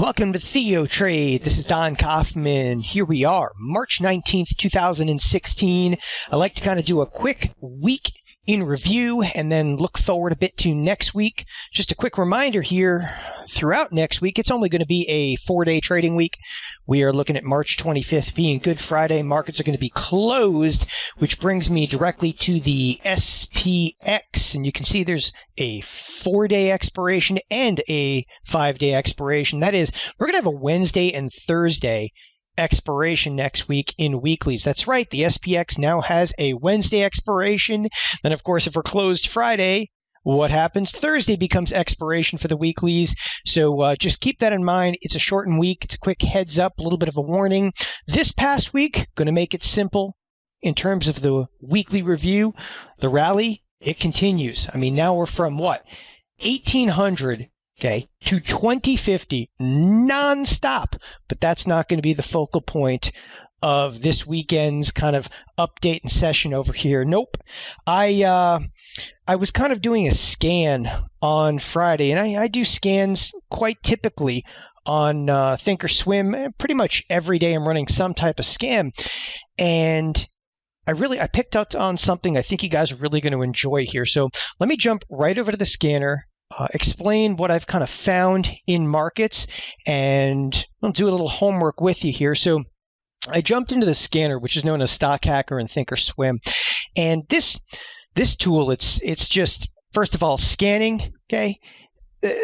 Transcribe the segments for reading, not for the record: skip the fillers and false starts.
Welcome to TheoTrade. This is Don Kaufman. Here we are, March 19th, 2016. I like to kind of do a quick week in review and then look forward a bit to next week. Just a quick reminder here, throughout next week, it's only going to be a 4-day trading week. We are looking at March 25th being Good Friday. Markets are going to be closed, which brings me directly to the SPX. And you can see there's a 4-day expiration and a 5-day expiration. That is, we're going to have a Wednesday and Thursday expiration next week in weeklies. That's right. The SPX now has a Wednesday expiration. Then, of course, if we're closed Friday, what happens? Thursday becomes expiration for the weeklies. So just keep that in mind. It's a shortened week. It's a quick heads up, a little bit of a warning. This past week, going to make it simple in terms of the weekly review. The rally, it continues. I mean, now we're from what? 1800 okay, to 2050 nonstop. But that's not going to be the focal point of this weekend's kind of update and session over here. Nope. I was kind of doing a scan on Friday, and I do scans quite typically on thinkorswim. Pretty much every day I'm running some type of scan, and I picked up on something I think you guys are really going to enjoy here. So let me jump right over to the scanner. Explain what I've kind of found in markets, and I'll do a little homework with you here. So I jumped into the scanner, which is known as Stock Hacker and thinkorswim, and this tool, it's just, first of all, scanning. Okay,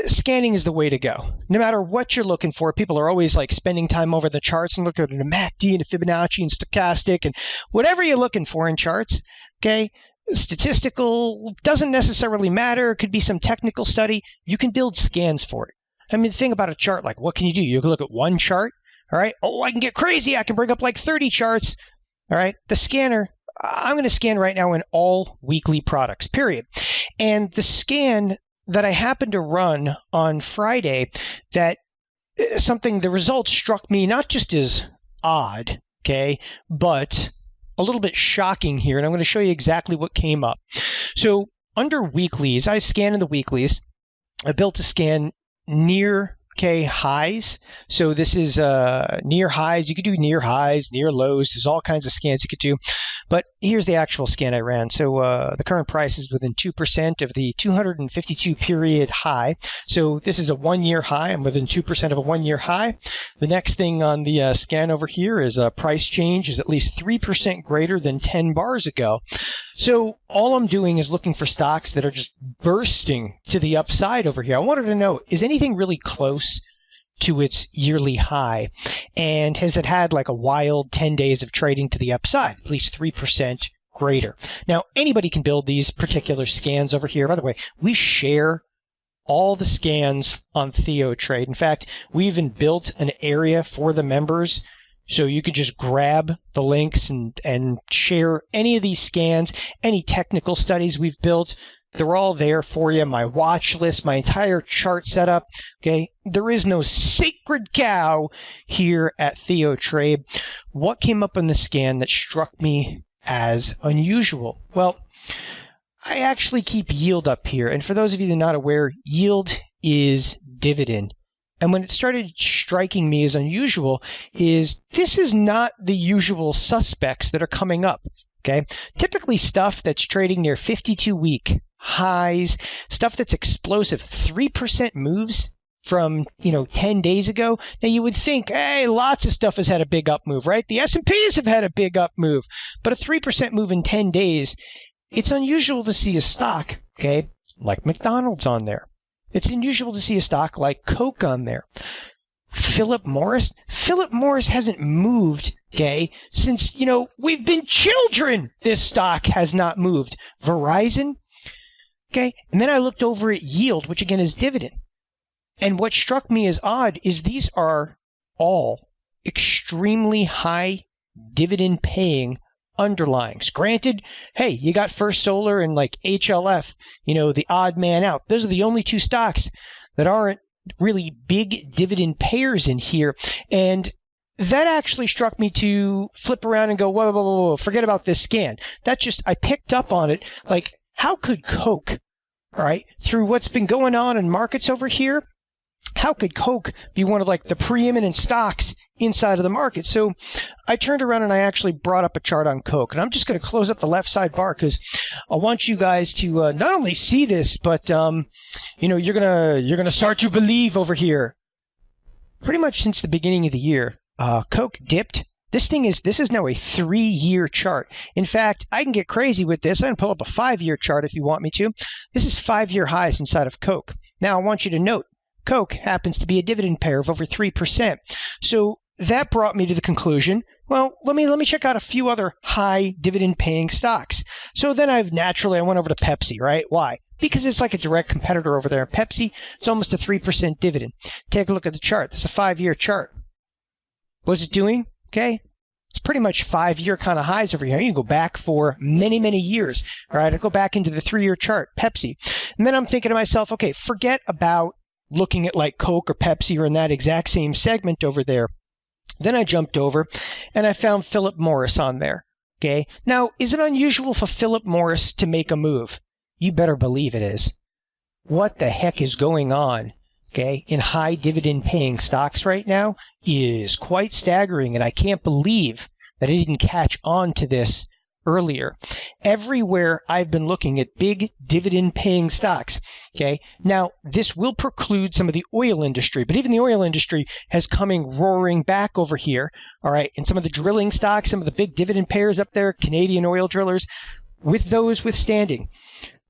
scanning is the way to go. No matter what you're looking for, people are always like spending time over the charts and looking at a MACD and a Fibonacci and stochastic and whatever you're looking for in charts. Okay. Statistical doesn't necessarily matter. It could be some technical study. You can build scans for it. I mean, the thing about a chart, like what can you do? You can look at one chart. All right. Oh, I can get crazy. I can bring up like 30 charts. All right. The scanner, I'm going to scan right now in all weekly products, period. And the scan that I happened to run on Friday, the results struck me not just as odd, okay, but a little bit shocking here, and I'm going to show you exactly what came up. So under weeklies, I scan in the weeklies. I built a scan near highs. So this is near highs. You could do near highs, near lows. There's all kinds of scans you could do. But here's the actual scan I ran. So the current price is within 2% of the 252 period high. So this is a 1-year high. I'm within 2% of a 1-year high. The next thing on the scan over here is price change is at least 3% greater than 10 bars ago. So all I'm doing is looking for stocks that are just bursting to the upside over here. I wanted to know, is anything really close to its yearly high? And has it had like a wild 10 days of trading to the upside, at least 3% greater? Now, anybody can build these particular scans over here. By the way, we share all the scans on TheoTrade. In fact, we even built an area for the members, so you could just grab the links and share any of these scans, any technical studies we've built. They're all there for you. My watch list, my entire chart setup. Okay, there is no sacred cow here at TheoTrade. What came up in the scan that struck me as unusual? Well, I actually keep yield up here. And for those of you that are not aware, yield is dividend. And when it started striking me as unusual is this is not the usual suspects that are coming up. Okay, typically stuff that's trading near 52-week highs, stuff that's explosive, 3% moves from 10 days ago. Now you would think, hey, lots of stuff has had a big up move, right? The S&Ps have had a big up move, but a 3% move in 10 days, it's unusual to see a stock, okay, like McDonald's on there. It's unusual to see a stock like Coke on there. Philip Morris hasn't moved, okay, since, we've been children. This stock has not moved. Verizon, okay, and then I looked over at yield, which again is dividend. And what struck me as odd is these are all extremely high dividend paying underlyings. Granted, hey, you got First Solar and like HLF, the odd man out. Those are the only two stocks that aren't really big dividend payers in here. And that actually struck me to flip around and go, whoa, forget about this scan. I picked up on it. Like, how could Coke, all right, through what's been going on in markets over here, how could Coke be one of like the preeminent stocks inside of the market? So I turned around and I actually brought up a chart on Coke, and I'm just going to close up the left side bar because I want you guys to not only see this, but you're gonna start to believe over here. Pretty much since the beginning of the year, Coke dipped. This is now a 3-year chart. In fact, I can get crazy with this. I can pull up a 5-year chart if you want me to. This is 5-year highs inside of Coke. Now I want you to note, Coke happens to be a dividend payer of over 3%. So that brought me to the conclusion, well, let me check out a few other high dividend paying stocks. So then I went over to Pepsi, right? Why? Because it's like a direct competitor over there. Pepsi, it's almost a 3% dividend. Take a look at the chart. This is a 5-year chart. What's it doing? Okay. It's pretty much 5-year kind of highs over here. You can go back for many, many years. All right. I go back into the 3-year chart, Pepsi. And then I'm thinking to myself, okay, forget about looking at like Coke or Pepsi or in that exact same segment over there. Then I jumped over and I found Philip Morris on there. Okay. Now, is it unusual for Philip Morris to make a move? You better believe it is. What the heck is going on, okay, in high dividend paying stocks right now is quite staggering, and I can't believe that I didn't catch on to this earlier. Everywhere I've been looking at big dividend paying stocks, okay, now this will preclude some of the oil industry, but even the oil industry has coming roaring back over here, all right, and some of the drilling stocks, some of the big dividend payers up there, Canadian oil drillers, with those withstanding.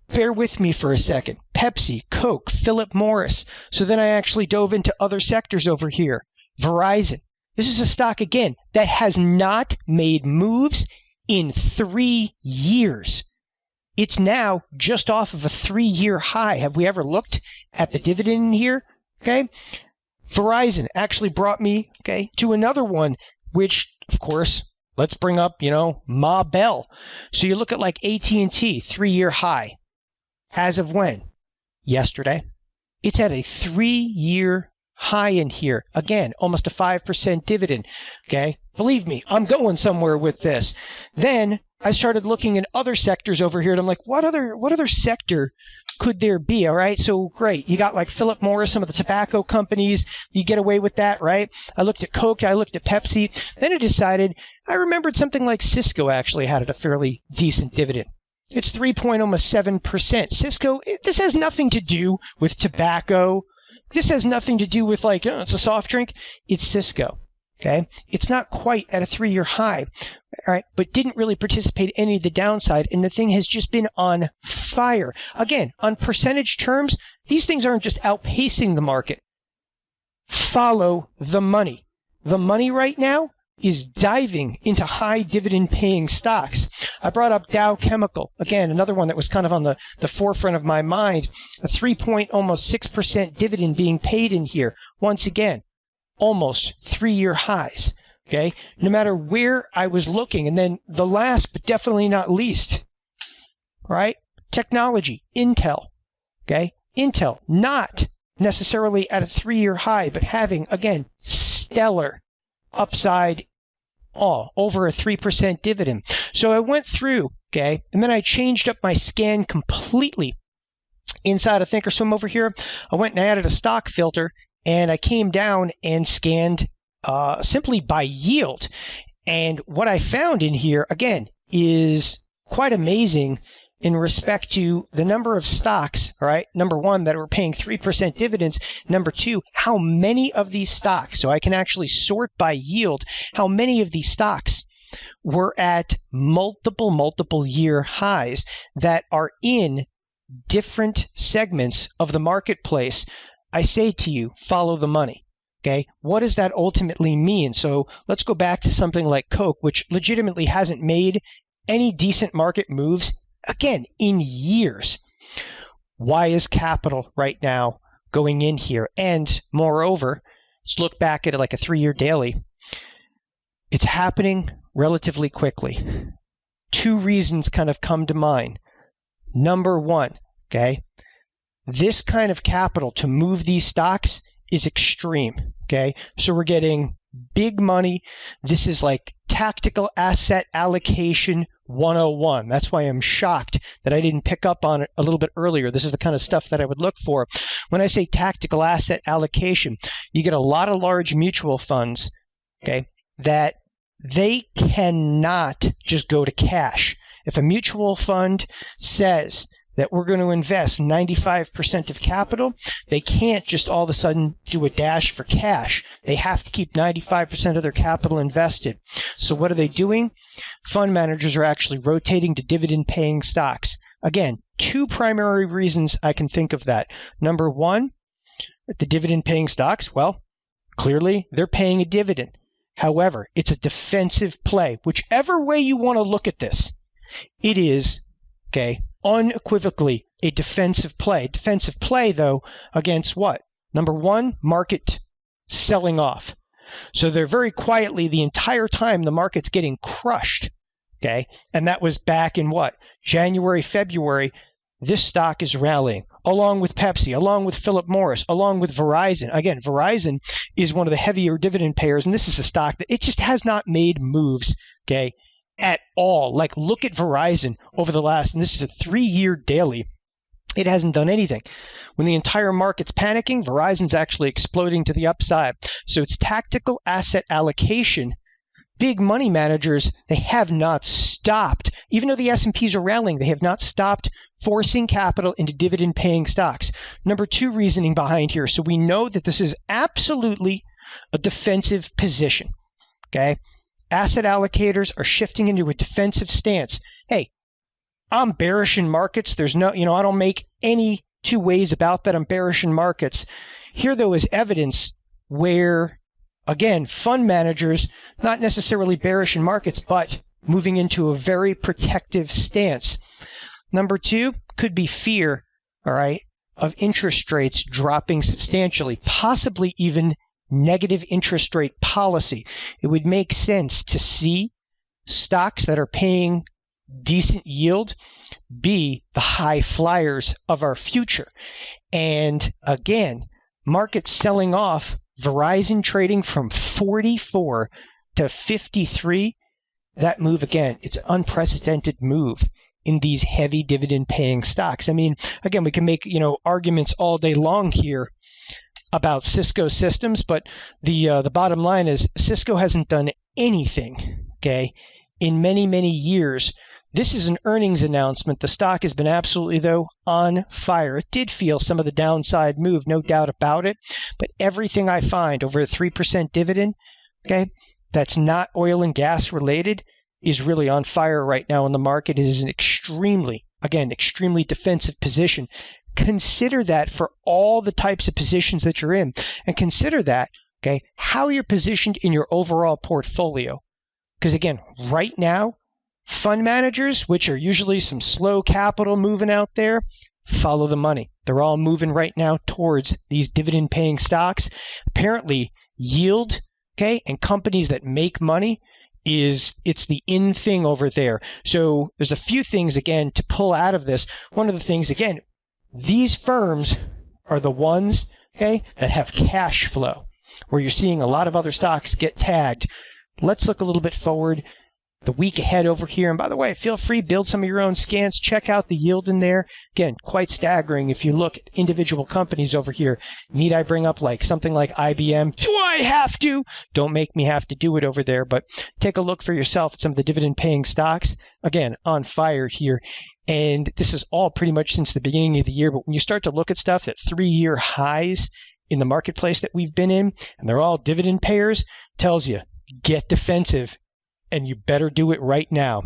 Bear with me for a second. Pepsi, Coke, Philip Morris. So then I actually dove into other sectors over here. Verizon. This is a stock, again, that has not made moves in 3 years. It's now just off of a 3-year high. Have we ever looked at the dividend in here? Okay. Verizon actually brought me, okay, to another one, which, of course, let's bring up, Ma Bell. So you look at like AT&T, 3-year high. As of when? Yesterday. It's at a 3-year high in here. Again, almost a 5% dividend. Okay? Believe me, I'm going somewhere with this. Then I started looking at other sectors over here, and I'm like, what other sector could there be? All right, so great. You got like Philip Morris, some of the tobacco companies. You get away with that, right? I looked at Coke. I looked at Pepsi. Then I decided, I remembered something like Cisco actually had a fairly decent dividend. It's 3.7%. Cisco, this has nothing to do with tobacco. This has nothing to do with like, it's a soft drink. It's Cisco. Okay. It's not quite at a 3-year high. All right. But didn't really participate in any of the downside. And the thing has just been on fire. Again, on percentage terms, these things aren't just outpacing the market. Follow the money. The money right now is diving into high dividend paying stocks. I brought up Dow Chemical. Again, another one that was kind of on the forefront of my mind. A 3.6% dividend being paid in here. Once again, almost 3-year highs. Okay. No matter where I was looking. And then the last, but definitely not least, right? Technology, Intel. Okay. Intel, not necessarily at a 3-year high, but having, again, stellar upside, over a 3% dividend. So I went through, okay, and then I changed up my scan completely inside of thinkorswim over here. I went and I added a stock filter, and I came down and scanned simply by yield. And what I found in here, again, is quite amazing in respect to the number of stocks, all right, number one, that were paying 3% dividends. Number two, how many of these stocks, so I can actually sort by yield, how many of these stocks were at multiple year highs that are in different segments of the marketplace. I say to you, follow the money. Okay, what does that ultimately mean? So let's go back to something like Coke, which legitimately hasn't made any decent market moves, again, in years. Why is capital right now going in here? And moreover, let's look back at like a 3-year daily. It's happening relatively quickly. 2 reasons kind of come to mind. Number one, okay, this kind of capital to move these stocks is extreme. Okay, so we're getting big money. This is like tactical asset allocation 101. That's why I'm shocked that I didn't pick up on it a little bit earlier. This is the kind of stuff that I would look for. When I say tactical asset allocation, you get a lot of large mutual funds, okay, that they cannot just go to cash. If a mutual fund says that we're going to invest 95% of capital, they can't just all of a sudden do a dash for cash. They have to keep 95% of their capital invested. So what are they doing? Fund managers are actually rotating to dividend-paying stocks. Again, two primary reasons I can think of that. Number one, the dividend-paying stocks, well, clearly they're paying a dividend. However, it's a defensive play. Whichever way you want to look at this, it is, okay, unequivocally a defensive play. Defensive play, though, against what? Number one, market selling off. So they're very quietly the entire time the market's getting crushed, okay? And that was back in what? January, February. This stock is rallying, along with Pepsi, along with Philip Morris, along with Verizon. Again, Verizon is one of the heavier dividend payers, and this is a stock that it just has not made moves, okay, at all. Like, look at Verizon over the last, and this is a 3-year daily, it hasn't done anything. When the entire market's panicking, Verizon's actually exploding to the upside. So it's tactical asset allocation. Big money managers, they have not stopped. Even though the S&Ps are rallying, they have not stopped forcing capital into dividend-paying stocks. Number two reasoning behind here. So we know that this is absolutely a defensive position, okay? Asset allocators are shifting into a defensive stance. Hey, I'm bearish in markets. There's no, I don't make any two ways about that. I'm bearish in markets. Here, though, is evidence where, again, fund managers, not necessarily bearish in markets, but moving into a very protective stance. Number two could be fear, all right, of interest rates dropping substantially, possibly even negative interest rate policy. It would make sense to see stocks that are paying decent yield be the high flyers of our future. And again, markets selling off, Verizon trading from 44 to 53. That move, again, it's an unprecedented move in these heavy dividend paying stocks. I mean, again, we can make, arguments all day long here about Cisco Systems, but the bottom line is Cisco hasn't done anything, okay, in many, many years. This is an earnings announcement. The stock has been absolutely, though, on fire. It did feel some of the downside move, no doubt about it, but everything I find over a 3% dividend, okay, that's not oil and gas related is really on fire right now in the market. It is an extremely defensive position. Consider that for all the types of positions that you're in, and consider that, okay, how you're positioned in your overall portfolio. Because again, right now, fund managers, which are usually some slow capital moving out there, follow the money. They're all moving right now towards these dividend-paying stocks. Apparently, yield, okay, and companies that make money it's the in thing over there. So there's a few things, again, to pull out of this. One of the things, again, these firms are the ones, okay, that have cash flow, where you're seeing a lot of other stocks get tagged. Let's look a little bit forward, the week ahead over here. And by the way, feel free, build some of your own scans. Check out the yield in there. Again, quite staggering if you look at individual companies over here. Need I bring up something like IBM? Do I have to? Don't make me have to do it over there, but take a look for yourself at some of the dividend-paying stocks. Again, on fire here. And this is all pretty much since the beginning of the year. But when you start to look at stuff at 3-year highs in the marketplace that we've been in, and they're all dividend payers, tells you, get defensive. And you better do it right now.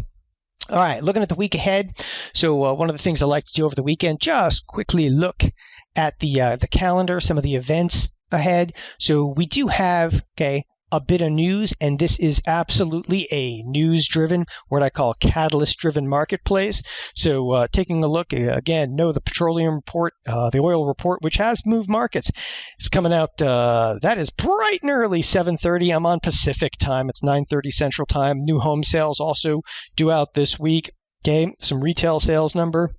All right, looking at the week ahead. So one of the things I like to do over the weekend, just quickly look at the calendar, some of the events ahead. So we do have, okay, a bit of news, and this is absolutely a news-driven, what I call catalyst-driven marketplace. So taking a look, again, the petroleum report, the oil report, which has moved markets, is coming out. That is bright and early, 7:30. I'm on Pacific time. It's 9:30 Central time. New home sales also due out this week. Okay, some retail sales number.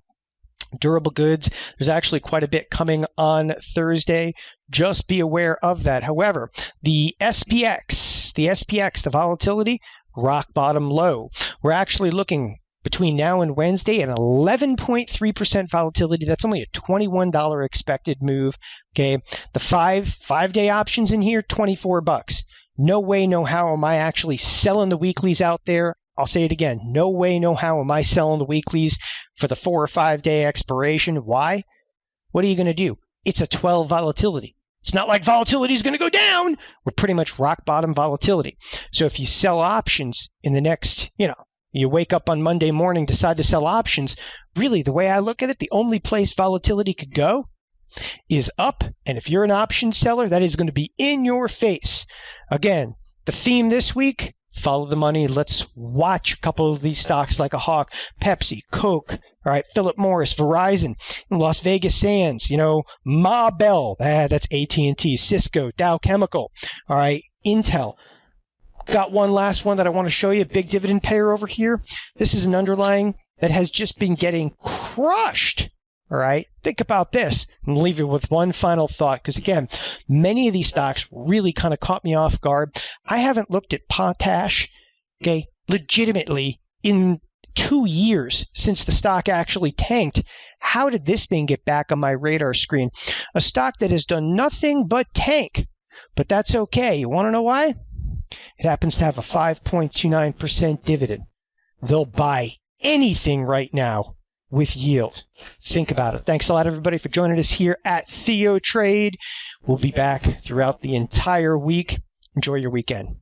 Durable goods, there's actually quite a bit coming on Thursday. Just be aware of that. However, the SPX, the volatility, rock bottom low. We're actually looking between now and Wednesday at 11.3% volatility. That's only a $21 expected move. Okay, the five-day options in here, $24. No way, no how am I actually selling the weeklies out there. I'll say it again. No way, no how am I selling the weeklies for the 4 or 5 day expiration. Why? What are you going to do? It's a 12 volatility. It's not like volatility is going to go down. We're pretty much rock bottom volatility. So if you sell options in the next, you wake up on Monday morning, decide to sell options, really the way I look at it, the only place volatility could go is up. And if you're an option seller, that is going to be in your face. Again, the theme this week, follow the money. Let's watch a couple of these stocks like a hawk. Pepsi, Coke, all right, Philip Morris, Verizon, Las Vegas Sands, Ma Bell, that's AT&T, Cisco, Dow Chemical, all right, Intel. Got one last one that I want to show you, big dividend payer over here. This is an underlying that has just been getting crushed. All right, think about this and leave you with one final thought, because again, many of these stocks really kind of caught me off guard. I haven't looked at Potash, okay, legitimately in 2 years since the stock actually tanked. How did this thing get back on my radar screen? A stock that has done nothing but tank, but that's okay. You want to know why? It happens to have a 5.29% dividend. They'll buy anything right now with yield. Think about it. Thanks a lot, everybody, for joining us here at TheoTrade. We'll be back throughout the entire week. Enjoy your weekend.